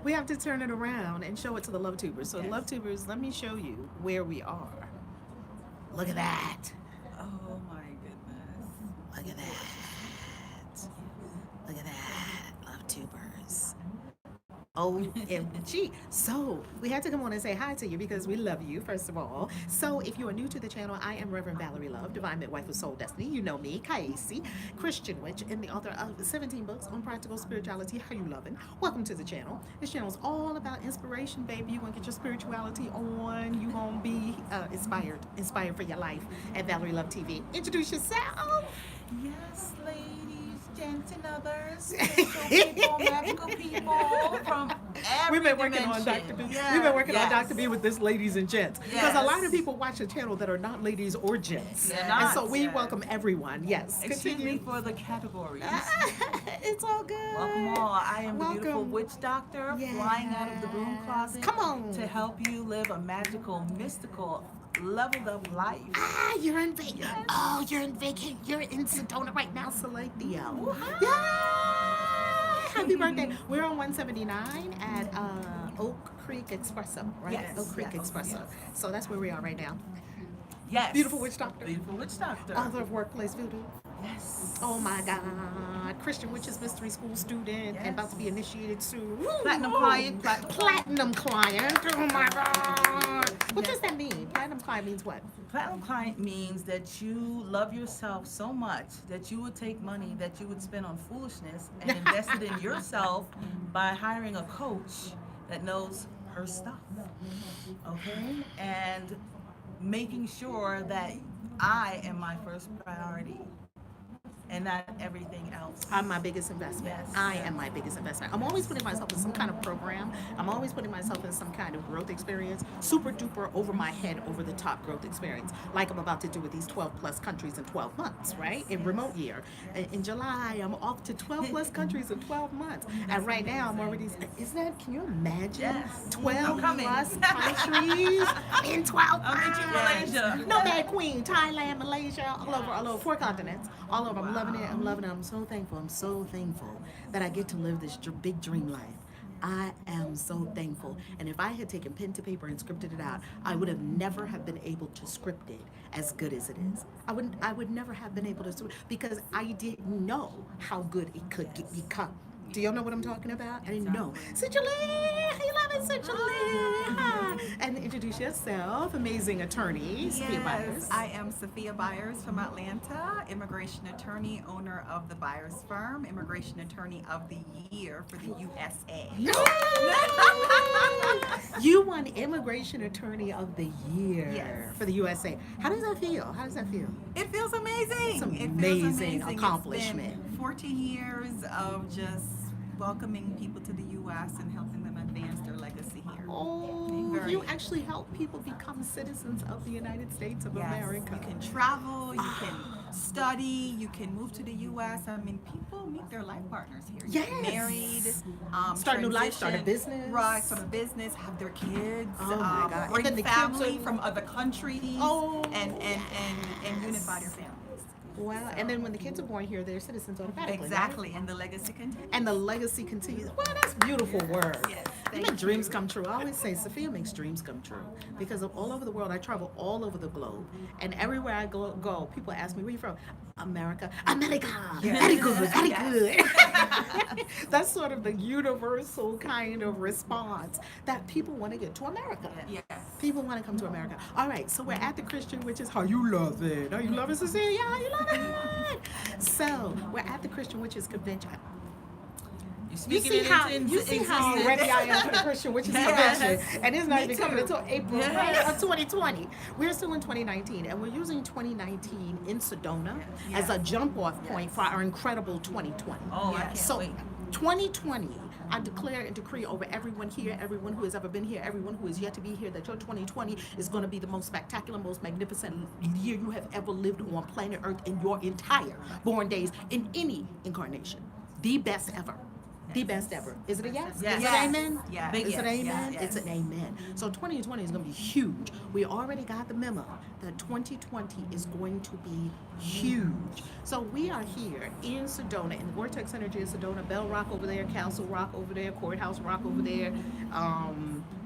We have to turn it around and show it to the LoveTubers. So, LoveTubers, let me show you where we are. Look at that. Oh my goodness. Look at that. Look at that, LoveTubers. OMG. So, we had to come on and say hi to you because we love you, first of all. So, if you are new to the channel, I am Reverend Valerie Love, Divine Midwife of Soul Destiny. You know me, KAISI, Christian Witch, and the author of 17 books on practical spirituality. How you loving? Welcome to the channel. This channel is all about inspiration, baby. You're going to get your spirituality on. You're going to be inspired for your life at Valerie Love TV. Introduce yourself. Yes, ladies, gents, and others, spiritual people, magical people from every We've been working dimension. on Dr. B. Yes, We've been working on yes. Dr. B with this ladies and gents. Because a lot of Yes. people watch the channel that are not ladies or gents. They're And so not, we yes. welcome everyone. Yes. Excuse me Continue. for the categories. It's all good. Welcome all. I am the beautiful Welcome. witch doctor flying out of the broom closet. Come on. To help you live a magical, mystical, leveled up life. You're in Vegas. Yes. Oh, you're in vacation. You're in Sedona right now, Celestio. Ooh, Yeah. Happy birthday. We're on 179 at Oak Creek Espresso, right? Yes, Oak Creek yes, Espresso. yes. So that's where we are right now. Yes. Beautiful witch doctor. Beautiful witch doctor. Author of Workplace Voodoo. Yes. Oh my God. Christian Witches Mystery School student and about to be initiated soon. Woo, Platinum woo. client. Platinum client. Oh my God. What Yes. does that mean? Platinum client means what? Platinum client means that you love yourself so much that you would take money that you would spend on foolishness and invest it in yourself by hiring a coach that knows her stuff. Okay? And making sure that I am my first priority and not everything else. I'm my biggest investment. Yes. I am my biggest investment. I'm always putting myself in some kind of program. I'm always putting myself in some kind of growth experience, super duper over my head, over the top growth experience, like I'm about to do with these 12 plus countries in 12 months, right? In remote year. In July, I'm off to 12 plus countries in 12 months. And right now, I'm already, can you imagine? Yes. 12 I'm coming. plus countries in 12 I'll meet you in months. Malaysia. Nomad Queen, Thailand, Malaysia, all over, 4 continents, all over. I'm loving it. I'm loving it. I'm so thankful. I'm so thankful that I get to live this big dream life. I am so thankful. And if I had taken pen to paper and scripted it out, I would have never have been able to script it as good as it is. I would never have been able to, because I didn't know how good it could become. Do y'all know what I'm talking about? I didn't know. Citrally, how you love it, Citrally? And introduce yourself, amazing attorney, Sophia Byers. Yes, I am Sophia Byers from Atlanta, immigration attorney, owner of the Byers Firm, immigration attorney of the year for the USA. You won immigration attorney of the year Yes. for the USA. How does that feel? How does that feel? It feels amazing. It's an It feels amazing amazing. accomplishment. It's been 14 years of just welcoming people to the U.S. and helping them advance their legacy here. Oh, Very- you actually help people become citizens of the United States of Yes, America. you can travel, you can study, you can move to the U.S. I mean, people meet their life partners here. You get Yes. married, Start a new life, start a transition, business. Right, start a business, have their kids, Oh my God. And bring then the kids family are- from other countries, Oh, and yes. unify their families. Wow. And then when the kids are born here, they're citizens automatically. right? Exactly, and the legacy continues. And the legacy continues. Well, that's beautiful words. Yes, You thank make dreams you. come true. I always say Sophia makes dreams come true because of all over the world. I travel all over the globe, and everywhere I go, people ask me, "Where you from?" America. America. Very good. Very good. That's sort of the universal kind of response that people want to get to America. Yes. People want to come to America. All right, so we're at the Christian Witches. How you love it? How you love it, Cecilia? How you love it? So we're at the Christian Witches convention. You You see how ready I am for the Christian Witches Yes. convention, and it's not Me even coming too. until April Yes. of 2020. We're still in 2019, and we're using 2019 in Sedona as a jump-off point for our incredible 2020. Oh, I can't So wait. 2020, I declare and decree over everyone here, everyone who has ever been here, everyone who is yet to be here, that your 2020 is going to be the most spectacular, most magnificent year you have ever lived on planet Earth in your entire born days in any incarnation. The best ever. The best ever. Is it a yes? Yes. Is it Yes. amen? Yes. Big Is it yes. amen? Yes. It's an amen. So 2020 is going to be huge. We already got the memo that 2020 is going to be huge. So we are here in Sedona, in the Vortex Energy of Sedona, Bell Rock over there, Castle Rock over there, Courthouse Rock over there.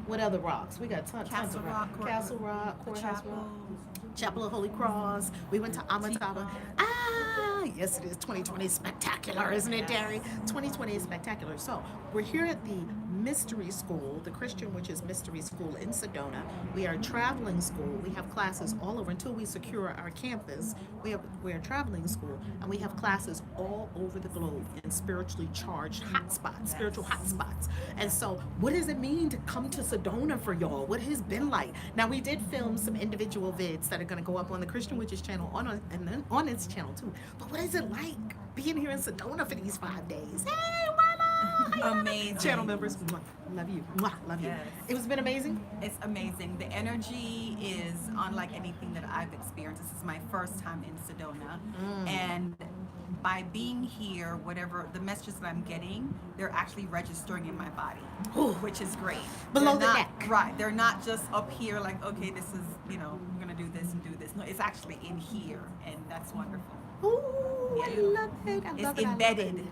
What other rocks? We got tons Castle of rock. Rock, Castle Rock, the Courthouse chapel. Rock. Chapel of Holy Cross. We went to Amataba. Ah, yes, it is. 2020 is spectacular, isn't it, Derry? 2020 is spectacular. So we're here at the Mystery School, the Christian Witches Mystery School in Sedona. We are a traveling school. We have classes all over until we secure our campus. We're a traveling school, and we have classes all over the globe in spiritually charged hotspots, spiritual hotspots. And so, what does it mean to come to Sedona for y'all? What has been like? Now, we did film some individual vids that are going to go up on the Christian Witches channel and then on its channel too. But what is it like being here in Sedona for these 5 days? Hey, Willa! Amazing. Channel members, mwah, love you. Mwah, love you. Yes. It's been amazing. It's amazing. The energy is unlike anything that I've experienced. This is my first time in Sedona. And by being here, whatever the messages that I'm getting, they're actually registering in my body, Ooh. which is great. Below They're the not- neck. Right. They're not just up here like, okay, this is, you know, I'm going to do this and do this. No, it's actually in here, and that's wonderful. Ooh, I Yeah. love it. I It's love it. I love embedded. it.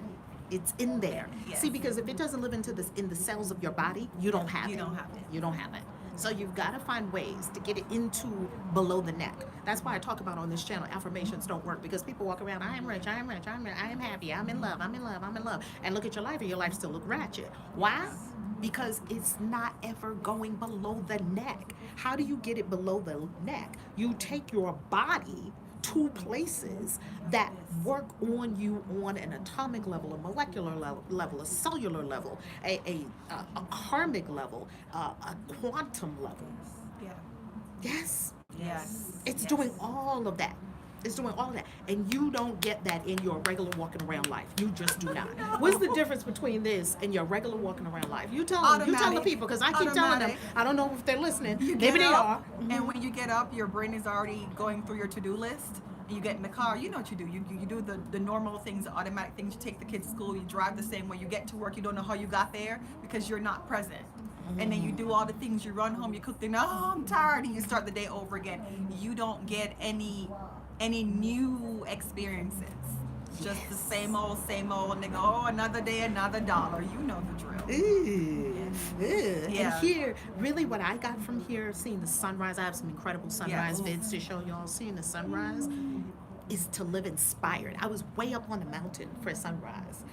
It's in there. Yes. See, because if it doesn't live into this in the cells of your body, you don't have You it. don't have it. You don't have it. So you've got to find ways to get it into below the neck. That's why I talk about on this channel, affirmations don't work, because people walk around, I am rich, I am rich, I am happy, I'm in love, I'm in love, I'm in love. And look at your life and your life still look ratchet. Why? Because it's not ever going below the neck. How do you get it below the neck? You take your body to places that work on you on an atomic level, a molecular level, a cellular level, a karmic level, a quantum level. Yeah. Yes, Yes. it's Yes. doing all of that. It's doing all of that. And you don't get that in your regular walking around life. You just do not. What's the difference between this and your regular walking around life? You tell them, you tell the Automatic. people, because I keep telling them, Automatic. I don't know if they're listening. You Maybe get they up, are. and when you get up, your brain is already going through your to-do list. You get in the car, you know what you do. You do the normal things, the automatic things. You take the kids to school, you drive the same way. You get to work, you don't know how you got there because you're not present. And then you do all the things. You run home, you cook dinner. Oh, I'm tired, and you start the day over again. You don't get any new experiences. Just the same old, and they go, oh, another day, another dollar. You know the drill. Ooh, Yeah. And here, really what I got from here, seeing the sunrise, I have some incredible sunrise Yes. vids to show y'all. Seeing the sunrise is to live inspired. I was way up on the mountain for sunrise.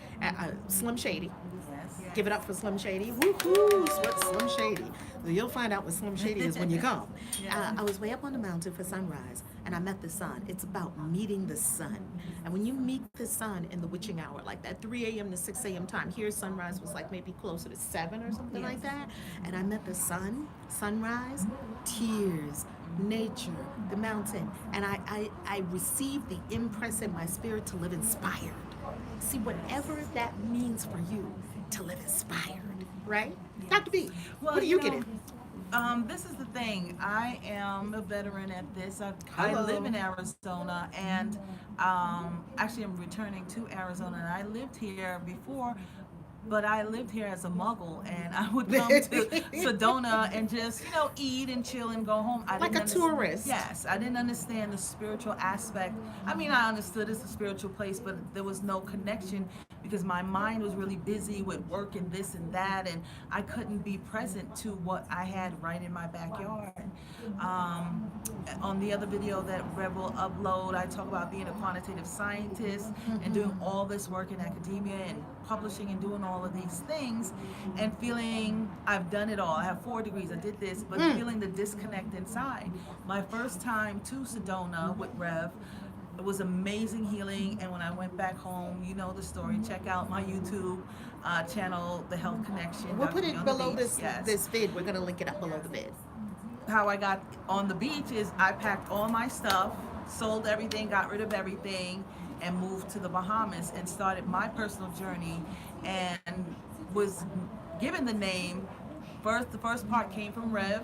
Slim Shady. Yes. Give it up for Slim Shady. Woohoo! What's Slim Shady? Well, you'll find out what Slim Shady is when you come. I was way up on the mountain for sunrise, and I met the sun. It's about meeting the sun. And when you meet the sun in the witching hour, like that 3 a.m. to 6 a.m. time, here sunrise was like maybe closer to 7 or something like that. And I met the sun, sunrise, tears, nature, the mountain. And I received the impress in my spirit to live inspired. See, whatever that means for you, to live inspired, right? Dr. B, Well, what do you know, get in? This is the thing. I am a veteran at this. I Hello. live in Arizona, and actually I'm returning to Arizona. And I lived here before, but I lived here as a muggle, and I would come to Sedona and just, eat and chill and go home. Like a tourist. Yes, I didn't understand the spiritual aspect. I mean, I understood it's a spiritual place, but there was no connection because my mind was really busy with work and this and that, and I couldn't be present to what I had right in my backyard. On the other video that Rev will upload, I talk about being a quantitative scientist and doing all this work in academia and publishing and doing all of these things and feeling I've done it all. I have 4 degrees, I did this, but feeling the disconnect inside. My first time to Sedona with Rev, it was amazing healing, and when I went back home, you know the story. Check out my YouTube channel, The Health Connection. We'll put Dr. it on the below Beach. this Yes. this vid. We're gonna link it up below the vid. How I got on the beach is I packed all my stuff, sold everything, got rid of everything, and moved to the Bahamas and started my personal journey, and was given the name. The first part came from Rev,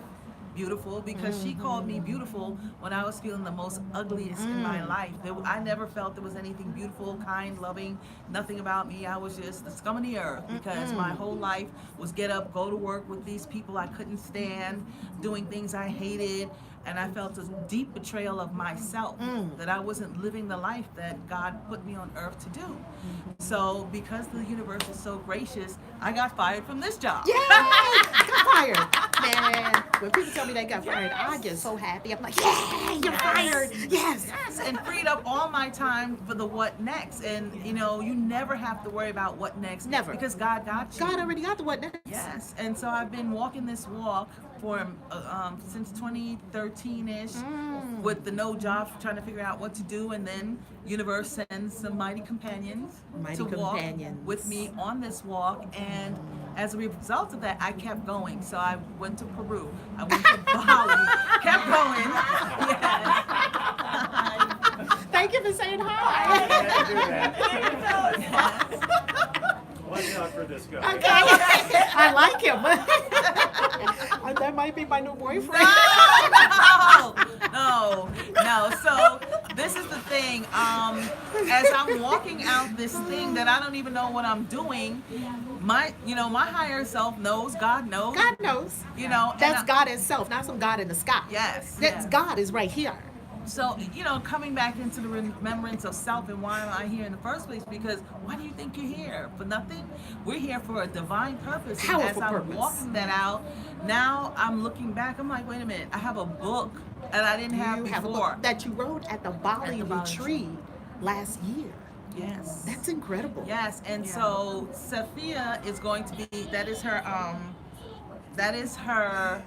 beautiful because she called me beautiful when I was feeling the most ugliest in my life. I never felt there was anything beautiful, kind, loving, nothing about me. I was just the scum of the earth because my whole life was get up, go to work with these people I couldn't stand, doing things I hated. And I felt a deep betrayal of myself, that I wasn't living the life that God put me on earth to do. So because the universe is so gracious, I got fired from this job. Yes! Got fired. Man, when people tell me they got fired, I get so happy. I'm like, yeah, you're fired. Yes. Yes, and freed up all my time for the what next. And you know, you never have to worry about what next. Never. Because God got you. God already got the what next. Yes, and so I've been walking this walk for since 2013-ish with the no job, trying to figure out what to do, and then universe sends some mighty companions to walk with me on this walk, and as a result of that, I kept going. So I went to Peru, I went to Bali, kept going. Yes. Thank you for saying hi. Watch out for this guy. Okay. I like him. That might be my new boyfriend. No. So this is the thing. As I'm walking out this thing that I don't even know what I'm doing, my higher self knows. God knows. God knows. You know. That's God itself, not some God in the sky. Yes. That's God is right here. So, coming back into the remembrance of self, and why am I here in the first place? Because why do you think you're here? For nothing? We're here for a divine purpose. And Powerful as I'm purpose. walking that out, now I'm looking back, I'm like, wait a minute, I have a book that I didn't have You before. have a book that you wrote at the Bali Bali retreat last year. Yes. That's incredible. Yes, and so Sophia is going to be, that is her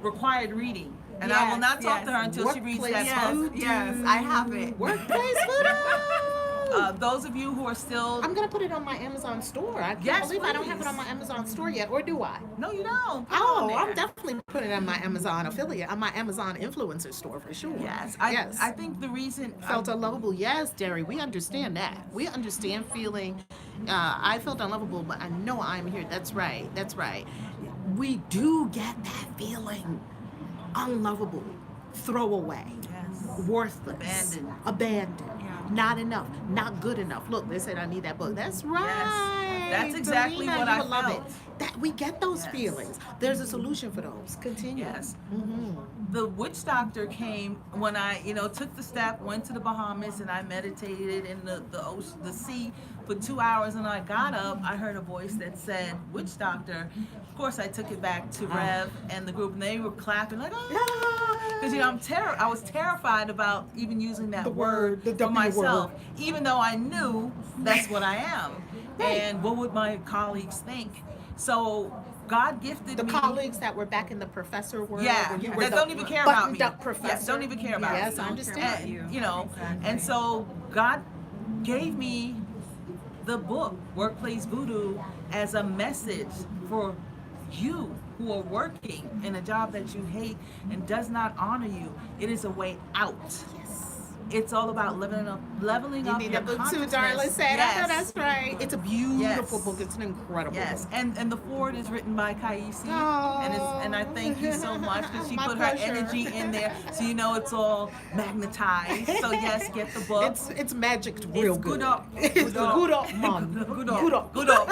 required reading. And I will not talk to her until she reads that book. Yes, I have it. Workplace voodoo. Those of you who are still... I'm gonna put it on my Amazon store. I can't Yes, believe I don't have it please. on my Amazon store yet, or do I? No, you don't. Put it Oh, on there. I'm definitely putting it on my Amazon affiliate, on my Amazon influencer store for sure. Yes, yes. I think the reason... Felt unlovable. Yes, Derry, we understand that. We understand feeling, I felt unlovable, but I know I'm here. That's right. That's right. We do get that feeling. Unlovable, throwaway, Yes. worthless, abandoned, Yeah. not enough, not good enough. Look, they said I need that book. That's right. That's exactly Delina, what you I would love felt. it. That we get those Yes. feelings. There's a solution for those. Continue. Yes. Mm-hmm. The witch doctor came when I, took the step, went to the Bahamas, and I meditated in the ocean, the sea for 2 hours. And I got up, I heard a voice that said, "Witch doctor." Of course, I took it back to Rev and the group, and they were clapping like, "Oh!" Because I was terrified about even using that The word, the for W myself, word. even though I knew that's what I am. Right. And what would my colleagues think? So God gifted The me. colleagues that were back in the professor world. Yeah, when you were that the don't even care about me. buttoned-up professor. Yes, don't even care about me. Yes, I understand. And, Exactly. and so God gave me the book, Workplace Voodoo, as a message for you who are working in a job that you hate and does not honor you. It is a way out. Yes. It's all about leveling up You need your a book too, consciousness. darling. Say it. I know Yes. that's right. It's a beautiful Yes. book. It's an incredible Yes, book. and the forward is written by KAISI, Oh. and I thank you so much because she My put pleasure. her energy in there, so it's all magnetized. So yes, get the book. It's magicked real It's good. good up. It's Good up. good up, mom. Good up. Good up. Good up.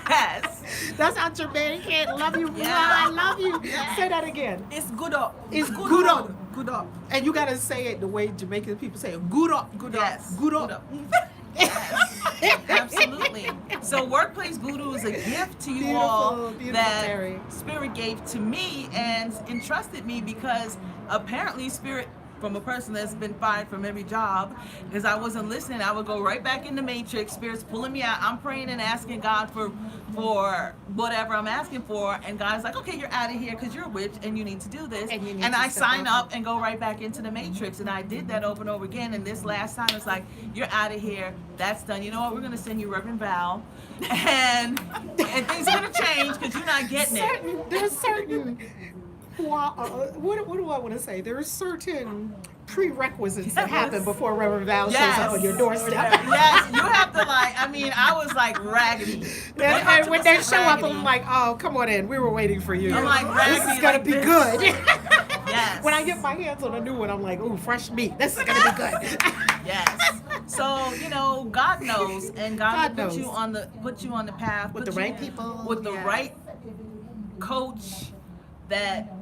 Yes. That's how Jermaine can't love you. Yeah. I love you. Say that again. It's good up. It's good up. Good up. And you gotta say it the way Jamaican people say it. Good up. Good Yes. up. Good Good up. Absolutely. So Workplace Voodoo is a gift to you Beautiful, all beautiful, that Terry. Spirit gave to me and entrusted me, because apparently Spirit, from a person that's been fired from every job, because I wasn't listening, I would go right back in the matrix. Spirit's pulling me out. I'm praying and asking God for whatever I'm asking for, and God's like, okay, you're out of here because you're a witch and you need to do this. And you need And to I step sign up. up and go right back into the matrix, and I did that over and over again. And this last time, it's like, you're out of here. That's done. You know what? We're gonna send you Reverend Val, and things are gonna change because you're not getting it. There's certain. What do I want to say? There are certain prerequisites that happen before Reverend Val Yes. shows up on your doorstep. Yes, you have to I mean, I was like raggedy. And when they show up, Raggedy. I'm like, oh, come on in. We were waiting for you. I'm like, this is raggedy gonna like be this. good. Yes. When I get my hands on a new one, I'm like, ooh, fresh meat. This is gonna be good. Yes. So, God knows, and God God will knows. put you on the path With put the you right people. with the Yeah. right coach that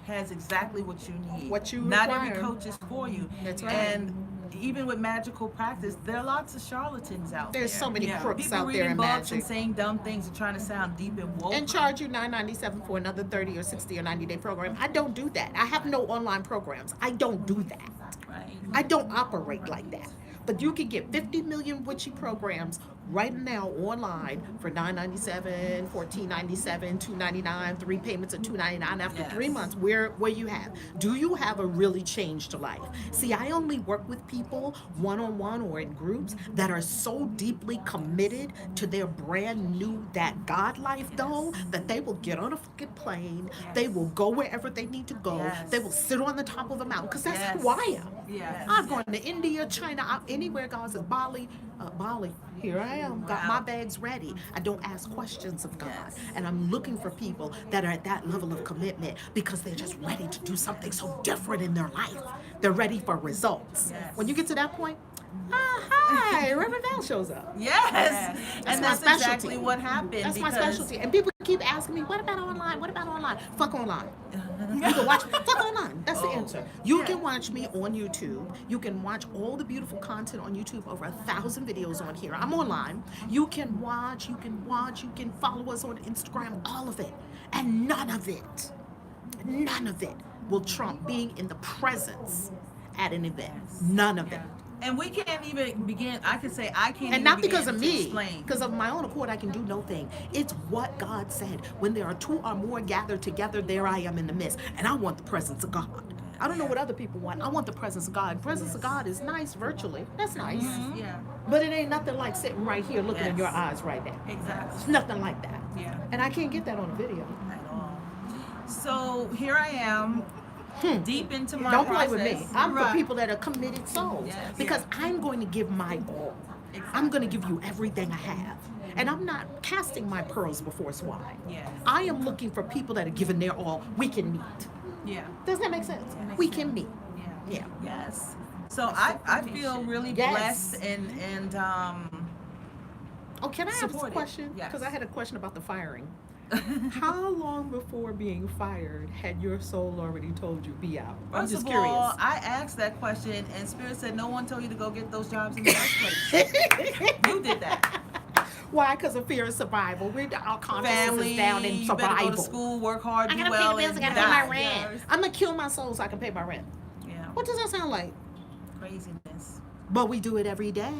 has exactly what you need. What you Not require. every coach is for you. That's right. And even with magical practice, there are lots of charlatans out there. There's so many Yeah. crooks People out there reading in books magic. and saying dumb things and trying to sound deep and woke. And charge you $9.97 for another 30 or 60 or 90-day program. I don't do that. I have no online programs. I don't do that. Right. I don't operate like that. But you can get 50 million witchy programs right now online for $9.97, $14.97, $2.99, 3 payments of $2.99 after Yes. 3 months. Where you have? Do you have a really changed life? See, I only work with people one-on-one or in groups that are so deeply committed to their brand new that God life though that they will get on a fucking plane. They will go wherever they need to go. Yes. They will sit on the top of a mountain because that's Yes. who I am. Yes. I've gone to India, China, anywhere God says Bali, here I am, got my bags ready. I don't ask questions of God. Yes. And I'm looking for people that are at that level of commitment because they're just ready to do something so different in their life. They're ready for results. Yes. When you get to that point, hi, Reverend Val shows up. Yes. And my that's specialty. exactly what happened. That's my because specialty. And people keep asking me, what about online? What about online? Fuck online. You can watch fuck online. That's the answer. You can watch me on YouTube. You can watch all the beautiful content on YouTube, over 1,000 videos on here. I'm online. You can watch, you can follow us on Instagram, all of it. And none of it will trump being in the presence at an event. None of it. And we can't even begin. I can say I can't. And even not because begin of to me, explain. because of my own accord, I can do no thing. It's what God said. When there are 2 or more gathered together, there I am in the midst. And I want the presence of God. I don't know what other people want. I want the presence of God. Presence of God is nice virtually. That's nice. Yeah. But it ain't nothing like sitting right here looking in Yes. your eyes right now. Exactly. It's nothing like that. Yeah. And I can't get that on a video. At all. So here I am, deep into my Don't process. play with me. I'm for Right. people that are committed souls. Yes. Because I'm going to give my all. I'm going to give you everything I have. And I'm not casting my pearls before swine. Yes. I am looking for people that are giving their all. We can meet. Yeah. Does that make sense? We can meet. Yeah. Yeah. Yes. So I feel really Yes. blessed and Oh, can I ask a Supported. question? Yes. Because I had a question about the firing. How long before being fired had your soul already told you be out? I'm First just of curious. all, I asked that question, and Spirit said no one told you to go get those jobs in the first place. You did that. Why? Because of fear of survival. Our consciousness Family, is down in you survival. better go to school, work hard, I do gotta well, pay the bills. I and gotta pay die. my rent. Yes. I'm gonna kill my soul so I can pay my rent. Yeah, What does that sound like? craziness. But we do it every day.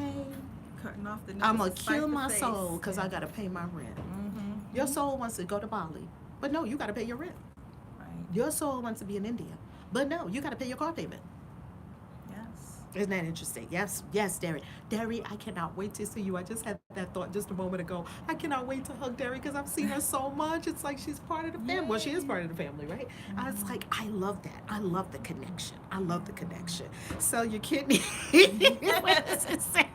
Cutting off the nose I'm gonna to spite kill the my face. soul because I gotta pay my rent. Your soul wants to go to Bali, but no, you gotta pay your rent. Right. Your soul wants to be in India, but no, you gotta pay your car payment. Yes. Isn't that interesting? Yes, yes, Derry. Derry, I cannot wait to see you. I just had that thought just a moment ago. I cannot wait to hug Derry because I've seen her so much. It's like she's part of the family. Well, she is part of the family, right? I was like, I love that. I love the connection. I love the connection. Sell your kidney. What does it say?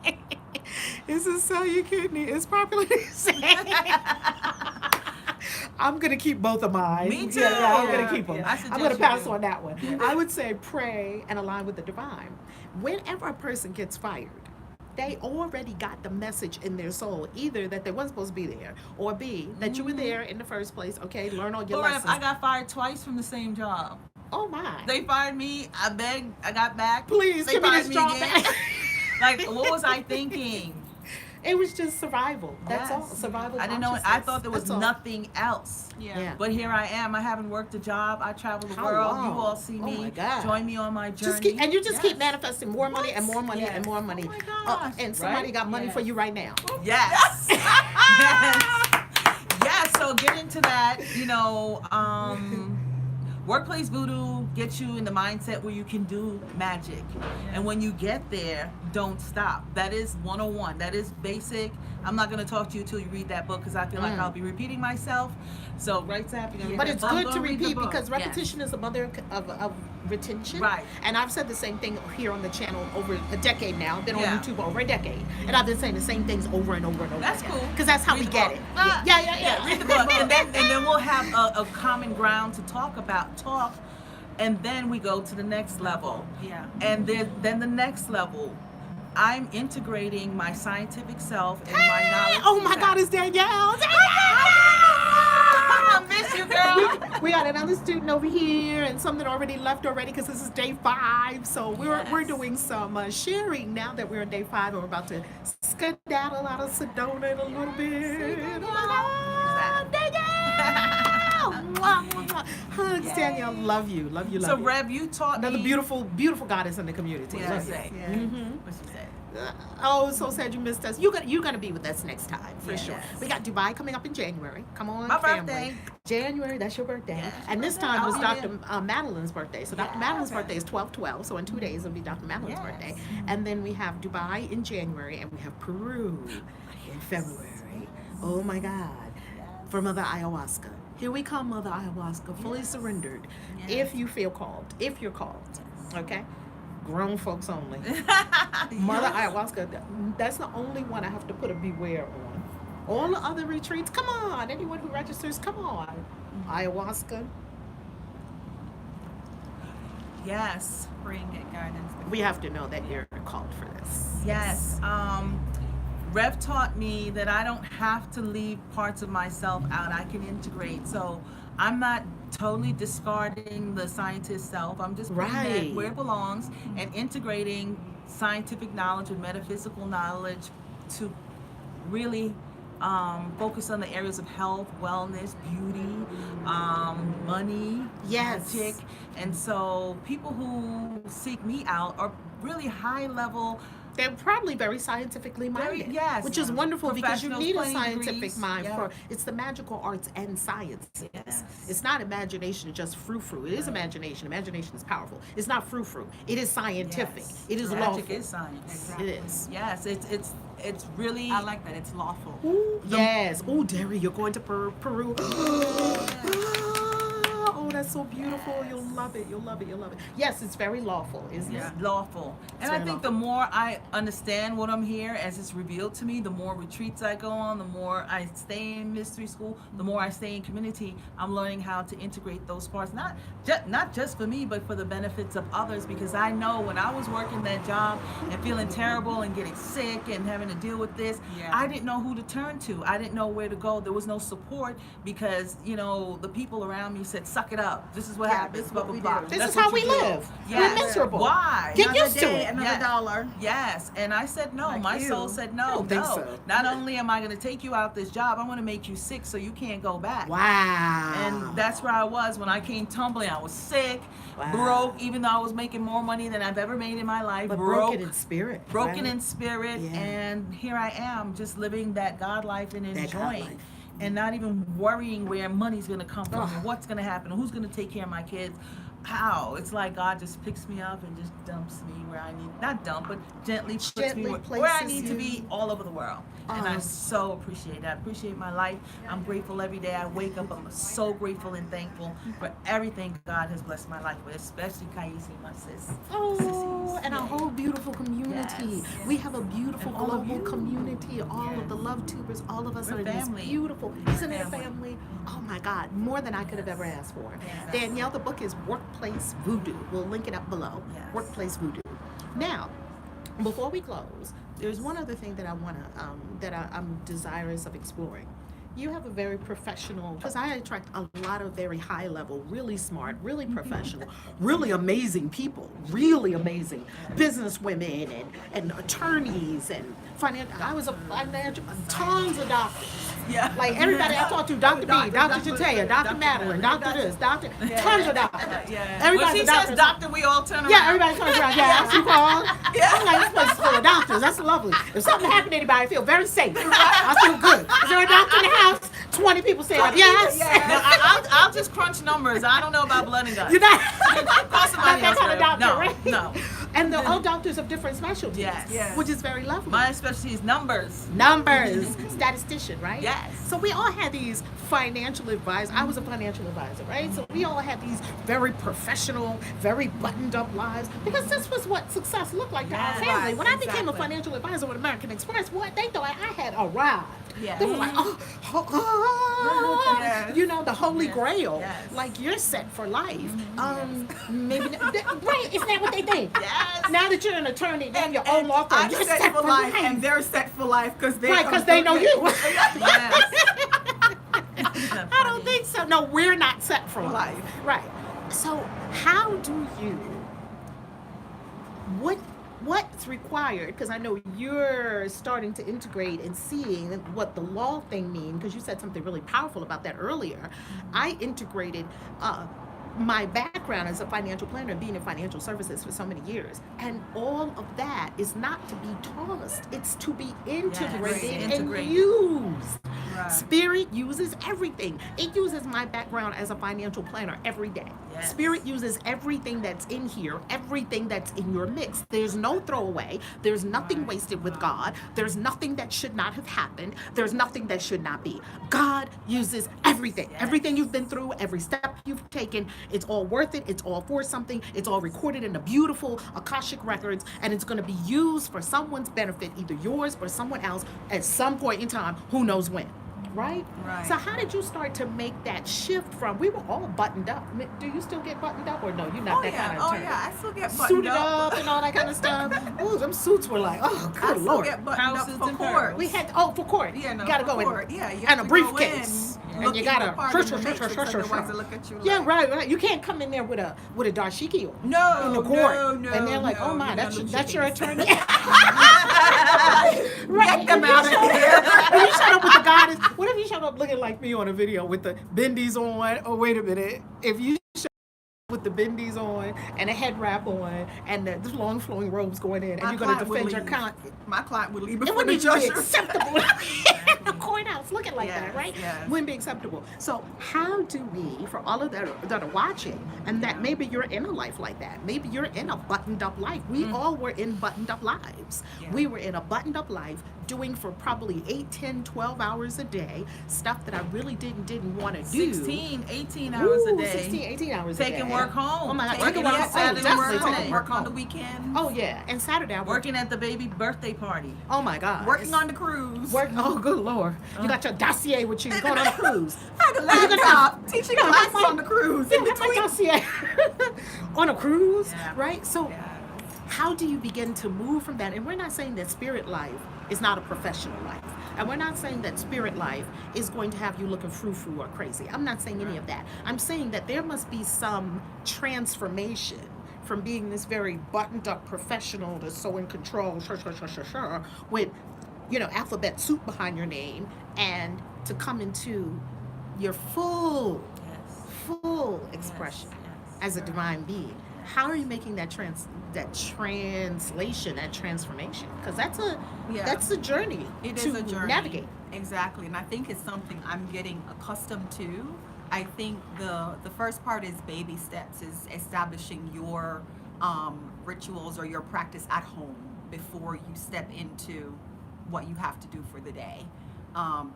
Is it sell your kidney? It's popular to say. I'm gonna keep both of mine. Me too. Yeah, I'm gonna keep them. Yeah. I I'm suggest gonna you pass do. on that one. I would say pray and align with the divine. Whenever a person gets fired, they already got the message in their soul, either that they weren't supposed to be there, or B, that you were there in the first place. Okay, learn all your Or if lessons. I got fired twice from the same job. Oh my! They fired me. I begged. I got back. Please They give me fired this job again. back. Like, what was I thinking? It was just survival. That's all. Yes. Survival. I didn't know. I consciousness. thought there was That's all. nothing else. Yeah. But here I am. I haven't worked a job. I travel the How world. long? You all see Oh me. my God. Join me on my journey. Just keep, and you just keep Yes. manifesting more money and more money Yes. and more money. Oh my gosh. And somebody Right? got money Yes. for you right now. Yes. Yes. Yes. So get into that. Workplace voodoo gets you in the mindset where you can do magic. And when you get there, don't stop. That is 101. That is basic. I'm not going to talk to you till you read that book because I feel like I'll be repeating myself. So, right, Zap? You're gonna read But that it's book? good Go to read the repeat book. because Yes. repetition is the mother of retention. Right. And I've said the same thing here on the channel over a decade now. I've been Yeah. on YouTube over a decade. And I've been saying the same things over and over and over That's again. cool. Because that's how Read we the get book. it. Yeah. Read the book, and then we'll have a common ground to talk, and then we go to the next level. Yeah. And then the next level, I'm integrating my scientific self and my knowledge. Oh my God, it's Danielle. I miss you, girl. We got another student over here and some that already left already because this is day 5. So we're Yes. doing some sharing now that we're on day 5 and we're about to skedaddle out of Sedona in a little bit. Oh my God, Danielle! Mwah, mwah, mwah. Hugs, Yay. Danielle. Love you. Love you. So, Love you. Rev, you taught Another me. beautiful, beautiful goddess in the community. What Love she you. say? Yeah. What she say? Oh, so sad you missed us. You're gonna be with us next time for Yes. sure. We got Dubai coming up in January. Come on, My family. birthday. January, that's your birthday. Yes. And this time was I'll be Dr. Madeline's birthday. So Dr. Yeah. Madeline's birthday is 12/12. So in 2 days it'll be Dr. Madeline's Yes. birthday. And then we have Dubai in January and we have Peru in February. Oh my God. For Mother Ayahuasca. Here we come, Mother Ayahuasca, fully surrendered. Yes. If you feel called. If you're called. Okay? Grown folks only. Mother Ayahuasca, that's the only one I have to put a beware on. All the other retreats, come on. Anyone who registers, come on. Ayahuasca, Yes. Bring it guidance. we have to know that you're called for this. Yes. Rev taught me that I don't have to leave parts of myself out. I can integrate. So I'm not totally discarding the scientist self. I'm just putting Right. that where it belongs and integrating scientific knowledge and metaphysical knowledge to really focus on the areas of health, wellness, beauty, money, Yes. magic. And so people who seek me out are really high level. They're probably very scientifically minded. yes. Which is wonderful because you Professionals, need a plenty scientific degrees. mind Yeah. for it's the magical arts and sciences. Yes. It's not imagination, just frou-frou. It is imagination. Imagination is powerful. It's not frou-frou. It is scientific. Yes. It is Magic lawful. is science. Exactly. It is. Yes, it's really. I like that. It's lawful. Ooh, yes. Oh, Derry, you're going to Peru. Oh, that's so beautiful. You'll love it. You'll love it. You'll love it. Yes, it's very lawful, isn't It's it? lawful. And It's I very think the more I understand what I'm here as it's revealed to me, the more retreats I go on, the more I stay in mystery school, the more I stay in community, I'm learning how to integrate those parts, not just for me, but for the benefits of others, because I know when I was working that job and feeling terrible and getting sick and having to deal with this, Yeah. I didn't know who to turn to. I didn't know where to go. There was no support because, the people around me said, suck it up. This is what Yeah, happens, this is blah, what blah, we blah. do. This That's is how what we you do. live. Yes. We're miserable. Why? Get Another used to day, it. another Yes. dollar. Yes, and I said no. Like My you. soul said I no, don't think no. so. Not only am I going to take you out this job, I'm going to make you sick so you can't go back. Wow. And that's where I was when I came tumbling. I was sick, Wow. broke, even though I was making more money than I've ever made in my life. But broke, broken in spirit. broken right? in spirit, Yeah. and here I am just living that God life and That God enjoying. life. And not even worrying where money's gonna come from, Ugh. and what's gonna happen, and who's gonna take care of my kids. How? It's like God just picks me up and just dumps me where I need, not dump, but gently puts Gently me where I places need to you. be all over the world. And I Oh. so appreciate that. I appreciate my life. I'm grateful every day I wake up. I'm so grateful and thankful for everything God has blessed my life with, especially KAISI, my sis. Oh, Sissies. and our whole beautiful community. Yes. We have a beautiful And all of global you. community. All of the LoveTubers, all of us We're are in this family. beautiful. Isn't it Family. family? Oh my God, more than I could have ever asked for. Yes. Danielle, the book is Workplace Voodoo. We'll link it up below. Yes. Workplace Voodoo. Now, before we close, there's one other thing that I want to, I'm desirous of exploring. You have a very professional, because I attract a lot of very high level, really smart, really professional, really amazing people, really amazing business women and attorneys and financial. I was a financial, tons of doctors. Yeah. Like everybody I talked to, Dr. B, Dr. Chatea, Dr. Madeline, Dr. this, Dr. Tons of doctors. Yeah. Everybody's When a she doctor. says doctor, we all turn around. Yeah, everybody turns around. Yeah, you call. I'm like, this place is full of doctors. That's lovely. If something happened to anybody, I feel very safe. I feel good. Is there a doctor in the house? 20 people say yes. No, I'll just crunch numbers. I don't know about blood and guts. You're not, Call somebody not that else, kind of Rev. doctor, right? No. And they're all doctors of different specialties, Yes. which is very lovely. My specialty is numbers. Numbers, statistician, right? Yes. So we all had these financial advisors. I was a financial advisor, right? So we all had these very professional, very buttoned up lives because this was what success looked like to our Yes, family. When I became a exactly. financial advisor with American Express, what they thought I had arrived. Yes. They were like, Yes. you know, the holy Yes. grail. Yes. Like you're set for life. Maybe right? Isn't that what they think? Yes. Now that you're an attorney, then your own law firm, I'm you're set for life, and they're set for life because they Right, because they know you. Yes. I don't think so. No, we're not set for life. Life. Right. So how do you what's required, because I know you're starting to integrate and seeing what the law thing means, because you said something really powerful about that earlier. I integrated my background as a financial planner and being in financial services for so many years, and all of that is not to be tossed, it's to be integrated and integrate. used. Right. Spirit uses everything. It uses my background as a financial planner every day. Yes. Spirit uses everything that's in here, everything that's in your mix. There's no throwaway. There's nothing wasted with God. There's nothing that should not have happened. There's nothing that should not be. God uses everything. Yes. Everything you've been through, every step you've taken, it's all worth it. It's all for something. It's all recorded in the beautiful Akashic records, and it's going to be used for someone's benefit, either yours or someone else, at some point in time, who knows when. Right? Right. So how did you start to make that shift from, we were all buttoned up. Do you still get buttoned up, or no, you're not Oh that yeah, kind of oh attorney? yeah, I still get buttoned Suited up and all that kind of stuff. Oh, them suits were like, oh, I good still Lord. get buttoned Houses up for and court. pearls. We had, for court. Yeah, no, you gotta for go court. in. Yeah, you and have a to briefcase. go in, And look you in gotta, the part of the matrix, otherwise they look at you like, yeah, right. You can't come in there with a dashiki on. No, in the court. no, And they're like, no, oh my, you're that's not that's your chickens. attorney. Right. Get them out of here. If you showed up with the goddess, what if you showed up looking like me on a video with the bendies on? Oh, wait a minute. If you showed up with the bendies on and a head wrap on and the long flowing robes going in, and My you're going to client would defend your leave. client, My client would leave it before the wouldn't even judge. be acceptable in the courthouse looking like that, Yes, right? yes. Wouldn't be acceptable. So how do we, for all of that are watching, and that maybe you're in a life like that, maybe you're in a buttoned up life. We all were in buttoned up lives. Yeah. We were in a buttoned up life doing for probably 8, 10, 12 hours a day, stuff that I really didn't want to do. 16, 18 hours a Ooh, day. 16, 18 hours a day. Taking work home. Oh my God, Working taking work on home. Saturday, Definitely work taking home. work on the home. weekend. Oh yeah, and Saturday I work. Working at the baby birthday party. Oh my God. Working on the cruise. Oh, good Lord. You got your dossier with you going on a cruise. I had a Oh, you gonna laptop teaching you know, classes my- on the cruise. Yeah, in have my between. dossier on a cruise, Yeah. right? So Yeah. how do you begin to move from that? And we're not saying that spirit life is not a professional life. And we're not saying that spirit life is going to have you looking frou-frou or crazy. I'm not saying any of that. I'm saying that there must be some transformation from being this very buttoned up professional that's so in control, with, alphabet soup behind your name, and to come into your full expression as a divine being. How are you making that translation, that transformation? Because that's a journey It to is a journey. navigate. Exactly, and I think it's something I'm getting accustomed to. I think the first part is baby steps, is establishing your rituals or your practice at home before you step into what you have to do for the day.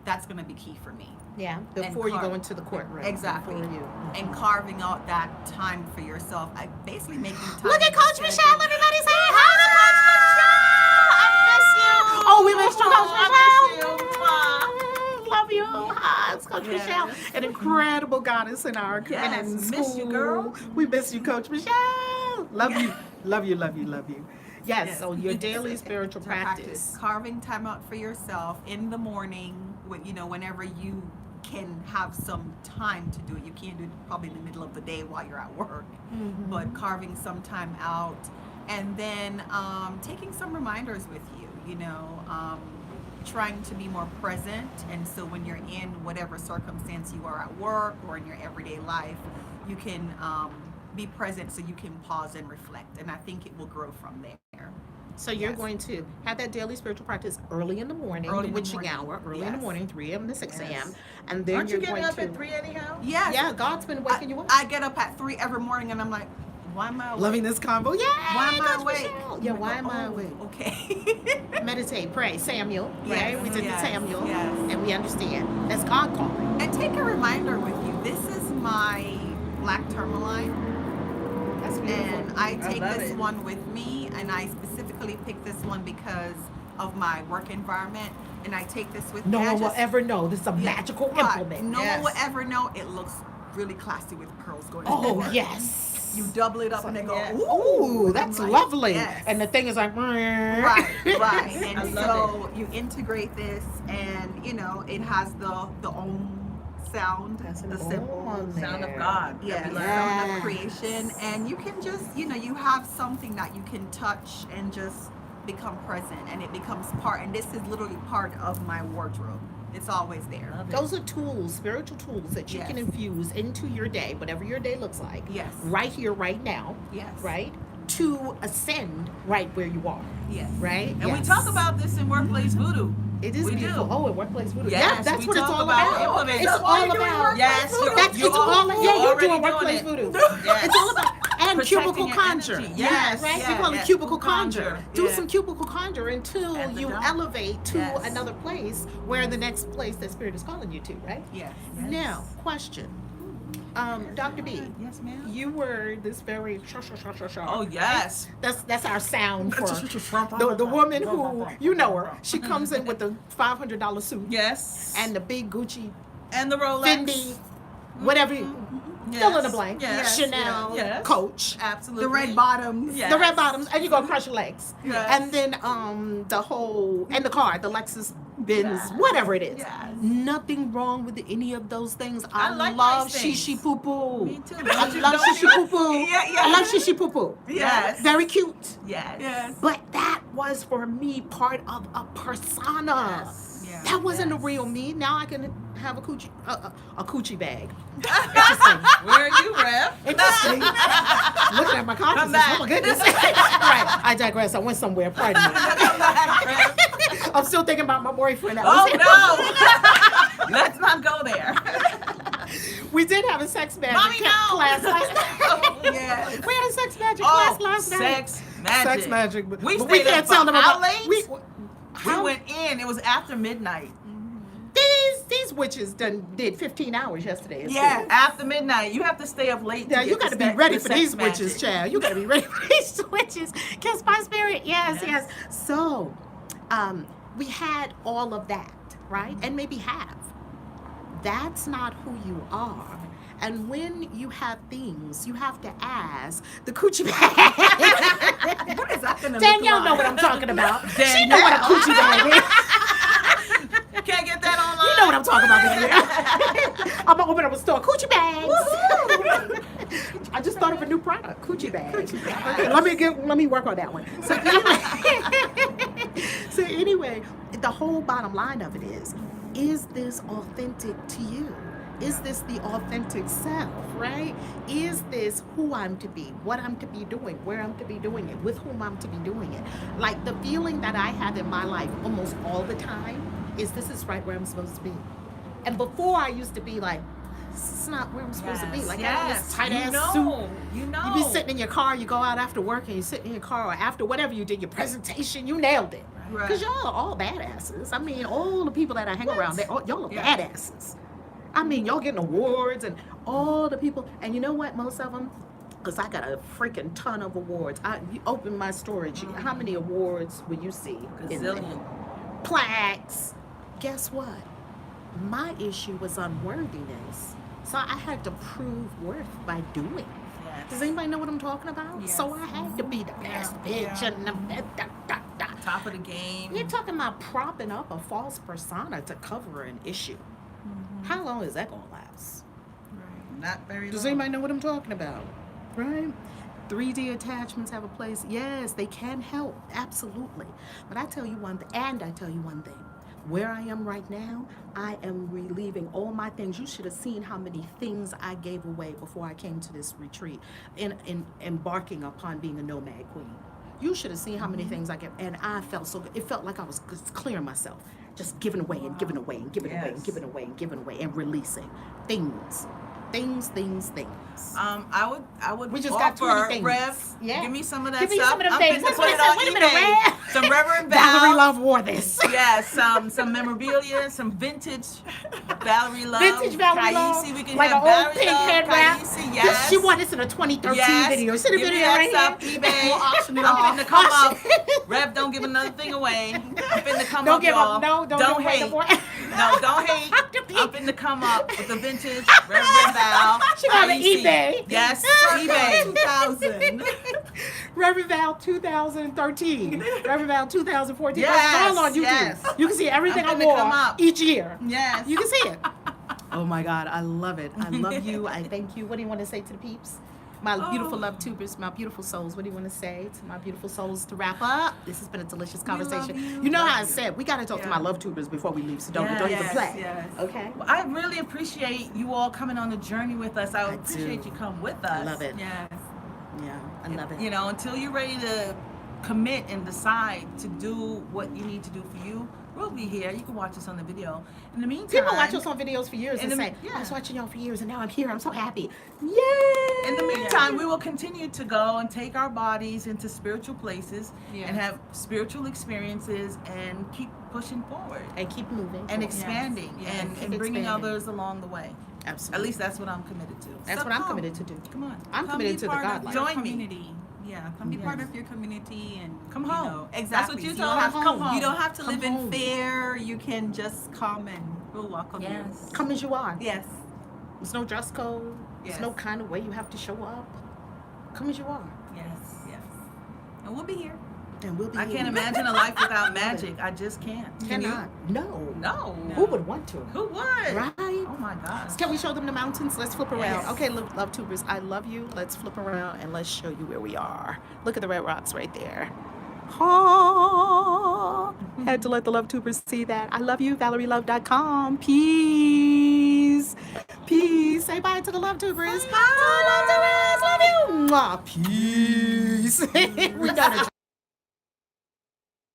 That's going to be key for me. Yeah, before you car- go into the courtroom. Exactly. Before you. And carving out that time for yourself. I basically making time. Look at in Coach your Michelle. schedule. Everybody say hi to Coach Michelle. I miss you. Oh, we missed you, Coach Michelle. Love you. Hi, it's Coach Yes. Michelle, an incredible goddess in our Yes, in miss school. you, girl. We miss you, Coach Michelle. Love you. Love you. Love you. Love you. Yes. Yes. So your daily spiritual To practice. carving time out for yourself in the morning, whenever you can have some time to do it. You can't do it probably in the middle of the day while you're at work, but carving some time out, and then taking some reminders with you. Trying to be more present, and so when you're in whatever circumstance you are at work or in your everyday life, you can be present, so you can pause and reflect, and I think it will grow from there. So you're Yes. going to have that daily spiritual practice early in the morning, Early the in the witching morning. hour, early in the Yes. morning, 3 a.m. to 6 a.m. Yes. And then Aren't you you're getting going up to. at 3 anyhow? Yes. Yeah, God's been waking you up. I get up at 3 every morning, and I'm like, Why am I awake? Loving this convo. Yeah. Why am I Coach awake? Michelle. Yeah, why am I awake? Okay. Meditate, pray, Samuel. Right? Yes, We did yes, the Samuel. yes. And we understand. That's God calling. And take a reminder with you. This is my black tourmaline. That's beautiful. And I take love this it. one with me, and I specifically picked this one because of my work environment. And I take this with No me. one will ever know. This is a Yeah, magical right. implement. No Yes. one will ever know. It looks really classy with pearls going. Oh, everywhere. yes. You double it up and they go, Yes. ooh, Ooh, that's I'm like, lovely. yes. And the thing is like, Right, right. I And love so you integrate this, and it has the sound, That's an the om simple on Sound of there. God. yeah, That we the learn. sound Yes. of creation, and you can just you have something that you can touch and just become present, and it becomes part. And this is literally part of my wardrobe. It's always there. Love it. Those are tools, spiritual tools that you Yes. can infuse into your day, whatever your day looks like. Yes. Right here, right now. Yes. Right? To ascend right where you are. Yes. Right? And we Yes. talk about this in Workplace Voodoo. It is we beautiful. do. Oh, at Workplace Voodoo. Yes, Yeah, that's we what it's talk all about about. implementing. It's That's why all you're doing about. Workplace Yes, Voodoo. That's you're it's all. you're Yeah, you're already doing Workplace it. Voodoo. Yes. It's all about. And Protecting cubicle your conjure. energy. Yes, Right? yes, We call it yes. cubicle conjure. Do Yeah. some cubicle conjure until At the you dome. elevate to Yes. another place where the next place that Spirit is calling you to, right? Yes. Yes. Now, question. Dr. B, Yes, ma'am. you were this very Oh, yes. That's our sound for the woman who, you know her. She comes in with the $500 suit Yes. and the big Gucci, And the Rolex. Fendi, whatever you Yes. fill in the blank. Yes. Chanel, Yes. Coach, Absolutely. The red bottoms. Yes. the red bottoms, and you go crush your legs. Yes. And then the whole and the car, the Lexus Benz, Yes. whatever it is. Yes. Nothing wrong with any of those things. I like love nice things. shishi poo poo. Me too. I Don't love you? shishi poo poo. Yeah, yeah. I love shishi poo poo. Yes. Very cute. Yes. Yes. But that was for me part of a persona. Yes. Yeah. That wasn't a Yes. real me. Now I can have a coochie bag. Interesting. Where are you, Rev? Interesting. Looking at my consciousness. back. Oh my goodness. Right. I digress. I went somewhere. Pardon me. I'm still thinking about my boyfriend. That was Oh, no. Let's not go there. We did have a sex magic Mommy, no. class last night. Yes. We had a sex magic class last night. sex magic. Sex magic. But We but stayed up for how late? We We went in. It was after midnight. These witches did 15 hours yesterday. Yeah. After midnight. You have to stay up late. Yeah, to you get got to the be sex- ready the for sex these magic. witches, child. You got to be ready for these witches. Kiss my spirit. Yes, Yes. yes. So, we had all of that, right? And maybe have. That's not who you are. And when you have things, you have to ask the coochie bag. What is that gonna Danielle look know like? what I'm talking about. She know what a coochie bag is. Can't get that online. You know what I'm talking about, Danielle. I'm gonna open up a store. Coochie bags. I just thought of a new product, coochie bags. Okay, let me work on that one. So anyway, the whole bottom line of it is this authentic to you? Is this the authentic self, right? Is this who I'm to be, what I'm to be doing, where I'm to be doing it, with whom I'm to be doing it? Like the feeling that I have in my life almost all the time is this is right where I'm supposed to be. And before I used to be like, this is not where I'm supposed to be. Like I have this tight ass suit. You know. You be sitting in your car, you go out after work and you sit in your car or after whatever you did, your presentation, you nailed it. Right. Because y'all are all badasses. I mean, all the people that I hang around, y'all are Yeah. badasses. I mean, y'all getting awards and all the people. And you know what? Most of them, because I got a freaking ton of awards. You open my storage. How many awards will you see? in there? Gazillion. Plaques. Guess what? My issue was unworthiness. So I had to prove worth by doing. Yes. Does anybody know what I'm talking about? Yes. So I had to be the best bitch Yeah. and the best. Top of the game. You're talking about propping up a false persona to cover an issue. How long is that gonna last? Not very Does long. anybody know what I'm talking about? Right? 3D attachments have a place. Yes, they can help. Absolutely. But I tell you one thing, and I tell you one thing. Where I am right now, I am relieving all my things. You should have seen how many things I gave away before I came to this retreat in embarking upon being a nomad queen. You should have seen how many things I gave, and I felt so good. It felt like I was just clearing myself, just giving away and giving away and giving away and Yes. giving away and giving away and releasing things Things. I would We just got too many offer things. Rev. Yeah. Give me some of that Give me stuff. some of them I'm things. finna That's put what it I on said. Wait a minute, eBay. Rev. Some Reverend Valerie Val. Love wore this. Yes, some memorabilia, some vintage Valerie Love. Vintage Valerie Love. KAISI. We can Like have an old Valerie pink Love, head wrap. KAISI, yes. She wore this in a 2013 Yes. video. See the Give me video that right stuff, here? eBay. We'll auction it I'm off. finna come up. Auction. Rev, don't give another thing away. I'm finna come Don't up, give y'all. up. No, don't give away hate. no more. No, don't hate. I'm finna come up with the vintage Reverend Val. She got an KAISI. eBay. Yes, eBay. 2000. Reverend Val 2013. Reverend Val 2014. Yes, It's all on YouTube. yes. You can see everything I I'm finna come wore up. each year. Yes. You can see it. Oh my God, I love it. I love you. I thank you. What do you want to say to the peeps? My beautiful love tubers, my beautiful souls. What do you want to say to my beautiful souls to wrap up? This has been a delicious conversation. you. know Love how I you. said we got to talk to my Yeah. love tubers before we leave Sedona. Yes, Don't even play. yes. Okay. I really appreciate you all coming on the journey with us. I I appreciate do. you come with us. I love it. Yes. Yeah, I love it. You know, until you're ready to commit and decide to do what you need to do for you, we'll be here. You can watch us on the video. In the meantime, People watch us on videos for years In and the- say, yeah. I was watching y'all for years and now I'm here. I'm so happy. Yay! in the meantime, we will continue to go and take our bodies into spiritual places Yes. and have spiritual experiences and keep pushing forward And keep moving. and forward. expanding Yes. and, Keep and bringing expanding. others along the way. Absolutely. At least that's what I'm committed to. That's So what I'm come. committed to do. Come on. I'm Come committed be to the part God of life. your Join me. community. Yeah, come be part of your community and Come you home. know, That's exactly. what you So told don't us. have- Come home. You don't have to Come live home. in fear. You can just come and we'll welcome you. Yes. Come as you are. Yes. There's no dress code. There's Yes. no kind of way you have to show up. Come as you are. Yes. Yes. And we'll be here. And we'll be I here. can't imagine a life without magic. I just can't. Can you? Cannot. No. No. Who would want to? Who would? Right? Oh my gosh. Can we show them the mountains? Let's flip around. Yes. Okay, love tubers, I love you. Let's flip around and let's show you where we are. Look at the red rocks right there. Oh, had to let the love tubers see that. I love you, ValerieLove.com. Peace. Peace. Say bye to the love tubers. Bye. To the love tubers. Love you. Mwah. Peace. We done it.